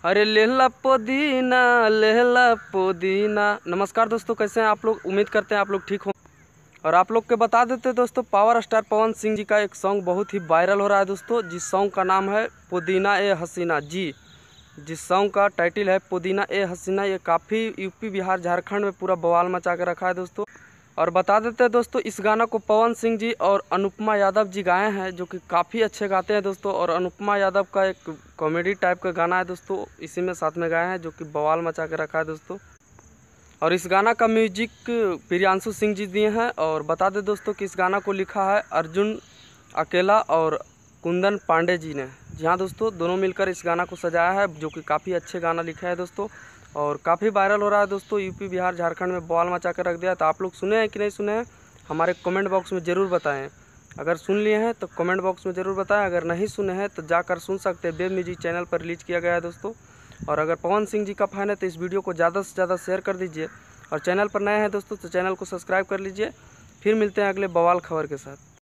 अरे लेहला पुदीना लेहला पुदीना। नमस्कार दोस्तों, कैसे हैं आप लोग। उम्मीद करते हैं आप लोग ठीक हो। और आप लोग के बता देते हैं दोस्तों, पावर स्टार पवन सिंह जी का एक सॉन्ग बहुत ही वायरल हो रहा है दोस्तों, जिस सॉन्ग का नाम है पुदीना ए हसीना जी। जिस सॉन्ग का टाइटल है पुदीना ए हसीना, ये काफ़ी यूपी बिहार झारखंड में पूरा बवाल मचा के रखा है दोस्तों। और बता देते हैं दोस्तों, इस गाना को पवन सिंह जी और अनुपमा यादव जी गाए हैं, जो कि काफ़ी अच्छे गाते हैं दोस्तों। और अनुपमा यादव का एक कॉमेडी टाइप का गाना है दोस्तों, इसी में साथ में गाए हैं, जो कि बवाल मचा के रखा है दोस्तों। और इस गाना का म्यूजिक प्रियांशु सिंह जी दिए हैं। और बता दें दोस्तों कि इस गाना को लिखा है अर्जुन अकेला और कुंदन पांडे जी ने। जी हाँ दोस्तों, दोनों मिलकर इस गाना को सजाया है, जो कि काफ़ी अच्छे गाना लिखा है दोस्तों। और काफ़ी वायरल हो रहा है दोस्तों, यूपी बिहार झारखंड में बवाल मचा कर रख दिया। तो आप लोग सुने हैं कि नहीं सुने हैं, हमारे कमेंट बॉक्स में ज़रूर बताएं। अगर सुन लिए हैं तो कमेंट बॉक्स में ज़रूर बताएं, अगर नहीं सुने हैं तो जाकर सुन सकते हैं। वेब म्यूजिक चैनल पर रिलीज़ किया गया है दोस्तों। और अगर पवन सिंह जी का फैन है तो इस वीडियो को ज़्यादा से ज़्यादा शेयर कर दीजिए। और चैनल पर नए हैं दोस्तों तो चैनल को सब्सक्राइब कर लीजिए। फिर मिलते हैं अगले बवाल खबर के साथ।